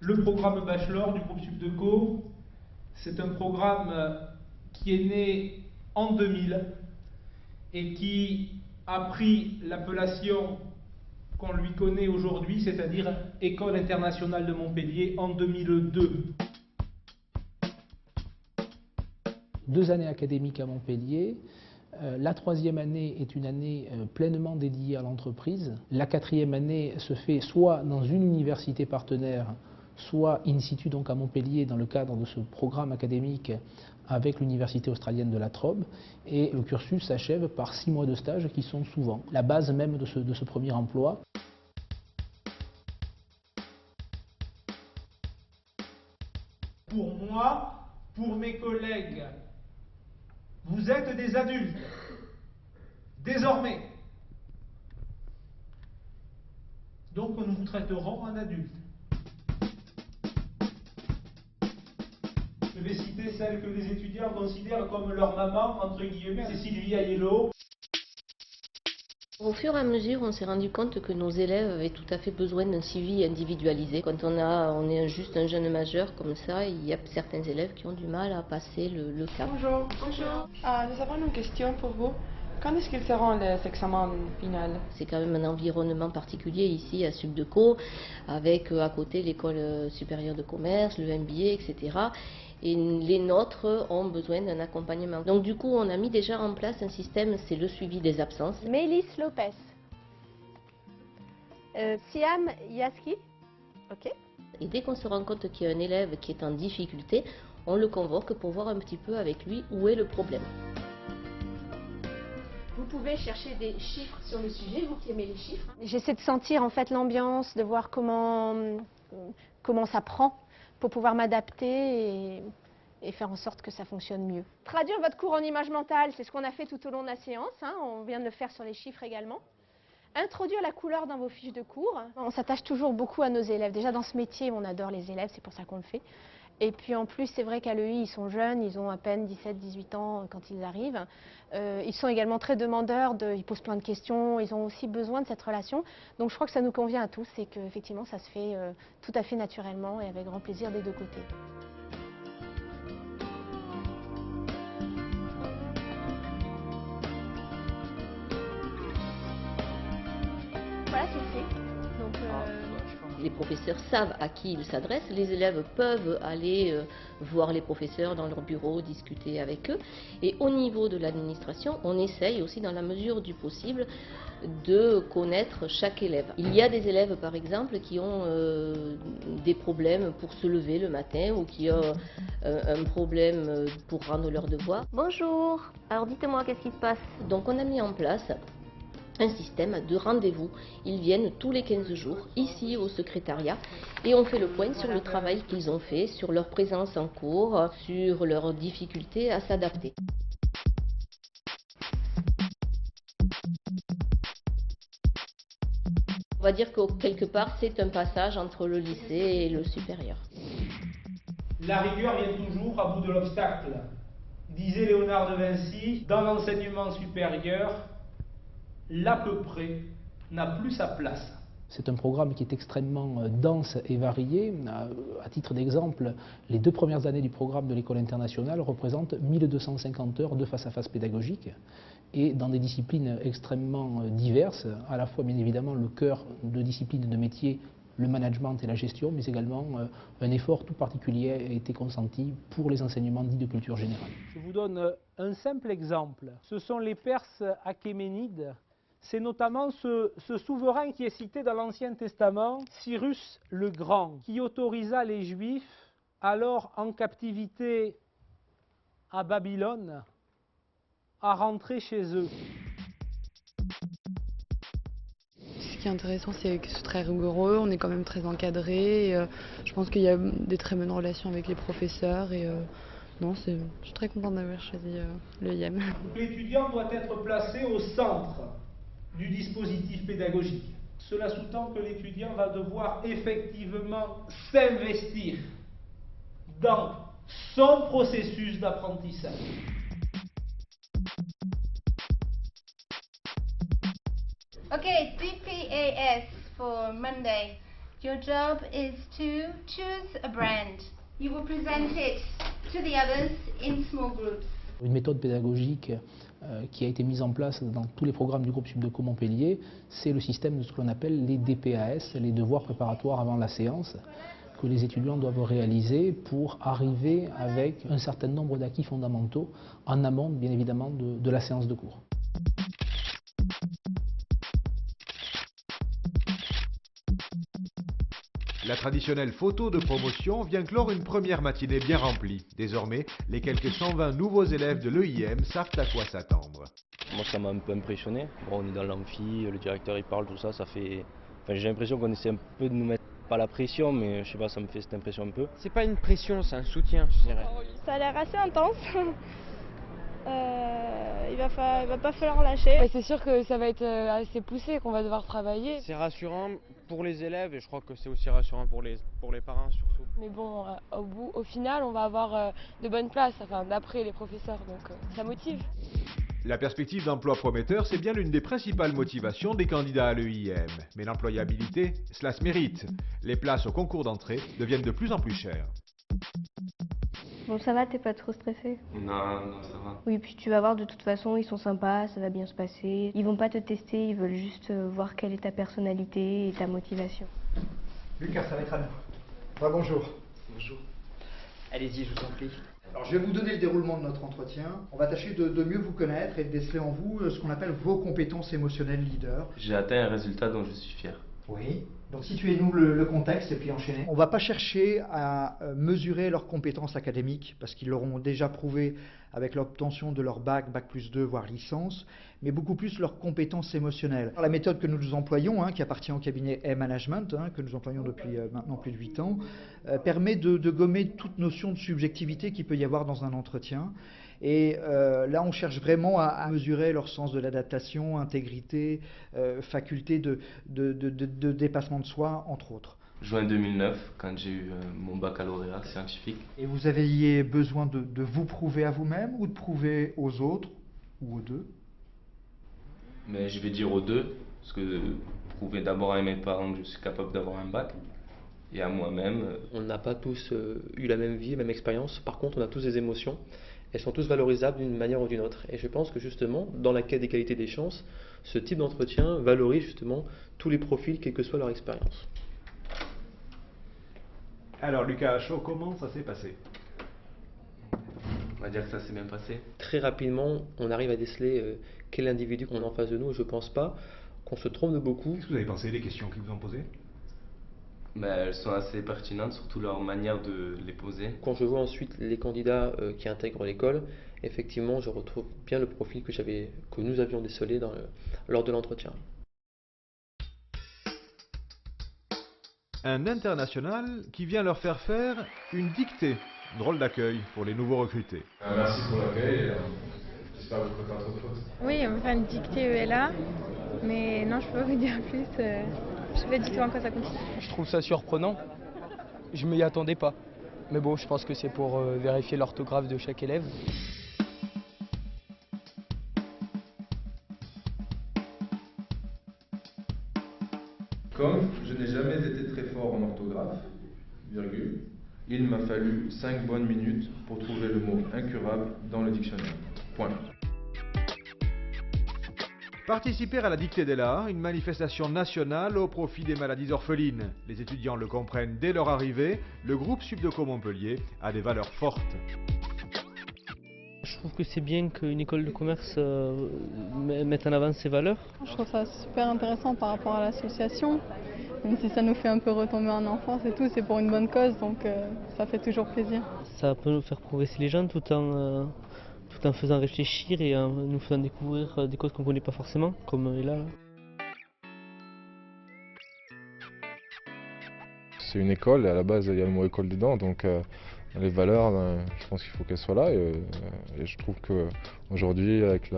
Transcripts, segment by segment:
Le programme Bachelor du groupe Subdeco, c'est un programme qui est né en 2000 et qui a pris l'appellation qu'on lui connaît aujourd'hui, c'est-à-dire École internationale de Montpellier, en 2002. 2 années académiques à Montpellier. La 3e année est une année pleinement dédiée à l'entreprise. La 4e année se fait soit dans une université partenaire, soit in situ donc à Montpellier dans le cadre de ce programme académique avec l'université australienne de La Trobe. Et le cursus s'achève par 6 mois de stage qui sont souvent la base même de ce premier emploi. Pour moi, pour mes collègues, vous êtes des adultes, désormais. Donc nous vous traiterons en adultes. Je vais citer celle que les étudiants considèrent comme leur maman, entre guillemets, c'est Sylvia Yellow. Au fur et à mesure, on s'est rendu compte que nos élèves avaient tout à fait besoin d'un suivi individualisé. Quand on est juste un jeune majeur comme ça, il y a certains élèves qui ont du mal à passer le cap. Bonjour. Bonjour. Nous avons une question pour vous. Quand est-ce qu'ils seront les examens finaux? C'est quand même un environnement particulier ici à Subdeco, avec à côté l'école supérieure de commerce, le MBA, etc. Et les nôtres ont besoin d'un accompagnement. Donc du coup, on a mis déjà en place un système, c'est le suivi des absences. Mélis Lopez. Siam Yaski. Ok. Et dès qu'on se rend compte qu'il y a un élève qui est en difficulté, on le convoque pour voir un petit peu avec lui où est le problème. Vous pouvez chercher des chiffres sur le sujet, vous qui aimez les chiffres. J'essaie de sentir en fait l'ambiance, de voir comment ça prend pour pouvoir m'adapter et faire en sorte que ça fonctionne mieux. Traduire votre cours en image mentale, c'est ce qu'on a fait tout au long de la séance, hein, on vient de le faire sur les chiffres également. Introduire la couleur dans vos fiches de cours. On s'attache toujours beaucoup à nos élèves. Déjà dans ce métier, on adore les élèves, c'est pour ça qu'on le fait. Et puis en plus, c'est vrai qu'à l'EI, ils sont jeunes, ils ont à peine 17-18 ans quand ils arrivent. Ils sont également très demandeurs, ils posent plein de questions, ils ont aussi besoin de cette relation. Donc je crois que ça nous convient à tous et qu'effectivement ça se fait tout à fait naturellement et avec grand plaisir des deux côtés. Voilà, c'est fait. Donc, les professeurs savent à qui ils s'adressent, les élèves peuvent aller voir les professeurs dans leur bureau, discuter avec eux. Et au niveau de l'administration, on essaye aussi dans la mesure du possible de connaître chaque élève. Il y a des élèves par exemple qui ont des problèmes pour se lever le matin ou qui ont un problème pour rendre leurs devoirs. Bonjour, alors dites-moi qu'est-ce qui se passe? Donc on a mis en place un système de rendez-vous. Ils viennent tous les 15 jours ici au secrétariat et on fait le point sur le travail qu'ils ont fait, sur leur présence en cours, sur leurs difficultés à s'adapter. On va dire que quelque part c'est un passage entre le lycée et le supérieur. La rigueur vient toujours à bout de l'obstacle. Disait Léonard de Vinci, dans l'enseignement supérieur, l'à peu près n'a plus sa place. C'est un programme qui est extrêmement dense et varié. À titre d'exemple, les 2 premières années du programme de l'école internationale représentent 1250 heures de face-à-face pédagogique et dans des disciplines extrêmement diverses, à la fois bien évidemment le cœur de disciplines de métier, le management et la gestion, mais également un effort tout particulier a été consenti pour les enseignements dits de culture générale. Je vous donne un simple exemple. Ce sont les Perses achéménides. C'est notamment ce souverain qui est cité dans l'Ancien Testament, Cyrus le Grand, qui autorisa les Juifs, alors en captivité à Babylone, à rentrer chez eux. Ce qui est intéressant, c'est que c'est très rigoureux, on est quand même très encadré. Et, je pense qu'il y a des très bonnes relations avec les professeurs. Et, non, je suis très contente d'avoir choisi le IEM. L'étudiant doit être placé au centre du dispositif pédagogique. Cela sous-tend que l'étudiant va devoir effectivement s'investir dans son processus d'apprentissage. Okay, TPAS for Monday. Your job is to choose a brand. You will present it to the others in small groups. Une méthode pédagogique qui a été mise en place dans tous les programmes du groupe Subdeco Montpellier, c'est le système de ce que l'on appelle les DPAS, les devoirs préparatoires avant la séance, que les étudiants doivent réaliser pour arriver avec un certain nombre d'acquis fondamentaux en amont, bien évidemment, de la séance de cours. La traditionnelle photo de promotion vient clore une première matinée bien remplie. Désormais, les quelques 120 nouveaux élèves de l'EIM savent à quoi s'attendre. Moi, ça m'a un peu impressionné. Bon, on est dans l'amphi, le directeur il parle, tout ça, ça fait... Enfin, j'ai l'impression qu'on essaie un peu de nous mettre, pas la pression, mais je sais pas, ça me fait cette impression un peu. C'est pas une pression, c'est un soutien, je dirais. Ça a l'air assez intense. Il va pas falloir lâcher. Ouais, c'est sûr que ça va être assez poussé, qu'on va devoir travailler. C'est rassurant pour les élèves et je crois que c'est aussi rassurant pour les parents surtout. Mais bon, au final, on va avoir de bonnes places, enfin, d'après les professeurs, donc ça motive. La perspective d'emploi prometteur, c'est bien l'une des principales motivations des candidats à l'EIM. Mais l'employabilité, cela se mérite. Les places au concours d'entrée deviennent de plus en plus chères. Bon, ça va, t'es pas trop stressé? Non, ça va. Oui, puis tu vas voir, de toute façon, ils sont sympas, ça va bien se passer. Ils vont pas te tester, ils veulent juste voir quelle est ta personnalité et ta motivation. Lucas, ça va être à nous. Bonjour. Bonjour. Allez-y, je vous en prie. Alors, je vais vous donner le déroulement de notre entretien. On va tâcher de mieux vous connaître et de déceler en vous ce qu'on appelle vos compétences émotionnelles leader. J'ai atteint un résultat dont je suis fier. Oui. Donc situez-nous le contexte et puis enchaînez. On ne va pas chercher à mesurer leurs compétences académiques parce qu'ils l'auront déjà prouvé avec l'obtention de leur bac, bac plus 2, voire licence, mais beaucoup plus leurs compétences émotionnelles. La méthode que nous employons, qui appartient au cabinet E-Management, que nous employons depuis maintenant plus de 8 ans, permet de gommer toute notion de subjectivité qu'il peut y avoir dans un entretien. Et là, on cherche vraiment à mesurer leur sens de l'adaptation, intégrité, faculté de dépassement de soi, entre autres. Juin 2009, quand j'ai eu mon baccalauréat scientifique. Et vous aviez besoin de vous prouver à vous-même ou de prouver aux autres ou aux deux? Mais je vais dire aux deux, parce que prouver d'abord à mes parents que je suis capable d'avoir un bac, et à moi-même. On n'a pas tous eu la même vie, la même expérience, par contre on a tous des émotions. Elles sont tous valorisables d'une manière ou d'une autre. Et je pense que justement, dans la quête d'égalité des chances, ce type d'entretien valorise justement tous les profils, quelle que soit leur expérience. Alors Lucas, à chaud, comment ça s'est passé? On va dire que ça s'est bien passé. Très rapidement, on arrive à déceler quel individu qu'on a en face de nous. Et je ne pense pas qu'on se trompe de beaucoup. Qu'est-ce que vous avez pensé des questions qu'ils vous ont posées? Elles sont assez pertinentes, surtout leur manière de les poser. Quand je vois ensuite les candidats qui intègrent l'école, effectivement, je retrouve bien le profil que nous avions décelé lors de l'entretien. Un international qui vient leur faire faire une dictée. Drôle d'accueil pour les nouveaux recrutés. Merci pour l'accueil. J'espère que vous ne ferez pas trop de fautes. Oui, on va faire une dictée ELA, mais non, je peux pas vous dire plus. Je sais pas du tout en quoi ça consiste. Je trouve ça surprenant. Je m'y attendais pas. Mais bon, je pense que c'est pour vérifier l'orthographe de chaque élève. Comme je n'ai jamais été très fort en orthographe, virgule, il m'a fallu 5 bonnes minutes pour trouver le mot incurable dans le dictionnaire. Point. Participer à la dictée d'ELA, une manifestation nationale au profit des maladies orphelines. Les étudiants le comprennent dès leur arrivée, le groupe Subdeco Montpellier a des valeurs fortes. Je trouve que c'est bien qu'une école de commerce mette en avant ses valeurs. Je trouve ça super intéressant par rapport à l'association. Même si ça nous fait un peu retomber en enfance et tout, c'est pour une bonne cause, donc ça fait toujours plaisir. Ça peut nous faire progresser les gens tout en faisant réfléchir et en nous faisant découvrir des causes qu'on ne connaît pas forcément, comme là. C'est une école et à la base il y a le mot école dedans, donc les valeurs, je pense qu'il faut qu'elles soient là et je trouve qu'aujourd'hui avec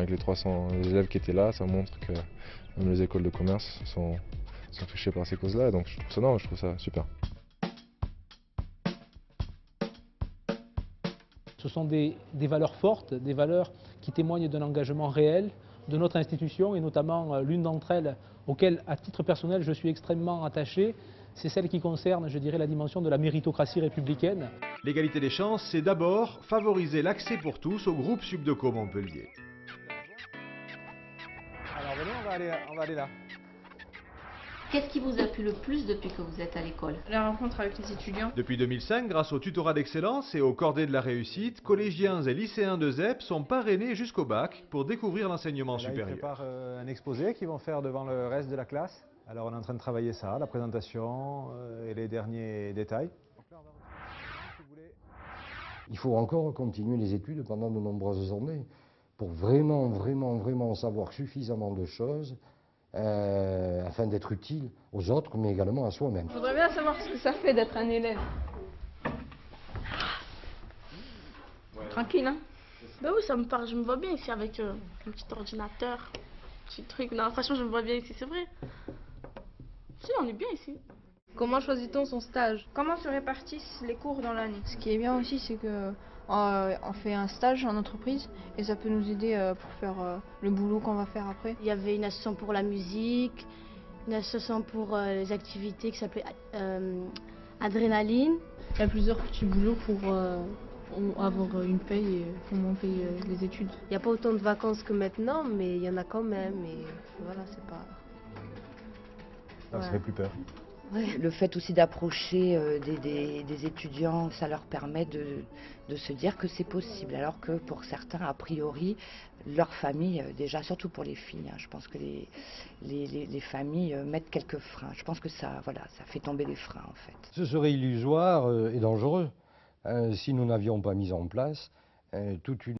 les 300 élèves qui étaient là, ça montre que même les écoles de commerce sont touchées par ces causes-là, donc je trouve ça super. Ce sont des valeurs fortes, des valeurs qui témoignent d'un engagement réel de notre institution et notamment l'une d'entre elles auxquelles, à titre personnel, je suis extrêmement attaché, c'est celle qui concerne, je dirais, la dimension de la méritocratie républicaine. L'égalité des chances, c'est d'abord favoriser l'accès pour tous au groupe Subdeco Montpellier. Alors venez, on va aller là. Qu'est-ce qui vous a plu le plus depuis que vous êtes à l'école? La rencontre avec les étudiants. Depuis 2005, grâce au tutorat d'excellence et aux cordées de la réussite, collégiens et lycéens de ZEP sont parrainés jusqu'au bac pour découvrir l'enseignement supérieur. Ils préparent un exposé qu'ils vont faire devant le reste de la classe. Alors on est en train de travailler ça, la présentation et les derniers détails. Il faut encore continuer les études pendant de nombreuses années pour vraiment savoir suffisamment de choses afin d'être utile aux autres, mais également à soi-même. Je voudrais bien savoir ce que ça fait d'être un élève. Tranquille, hein? Ben oui, ça me parle, je me vois bien ici avec un petit ordinateur, petit truc. Non, franchement, je me vois bien ici, c'est vrai. Si, on est bien ici. Comment choisit-on son stage? Comment se répartissent les cours dans l'année? Ce qui est bien aussi, c'est que on fait un stage en entreprise et ça peut nous aider pour faire le boulot qu'on va faire après. Il y avait une association pour la musique, une association pour les activités qui s'appelait Adrénaline. Il y a plusieurs petits boulots pour avoir une paye et pour monter les études. Il n'y a pas autant de vacances que maintenant, mais il y en a quand même et voilà, c'est pas... Ça serait plus peur. Ouais. Le fait aussi d'approcher des étudiants, ça leur permet de se dire que c'est possible, alors que pour certains, a priori, leur famille, déjà surtout pour les filles, je pense que les familles mettent quelques freins. Je pense que ça fait tomber les freins en fait. Ce serait illusoire et dangereux si nous n'avions pas mis en place toute une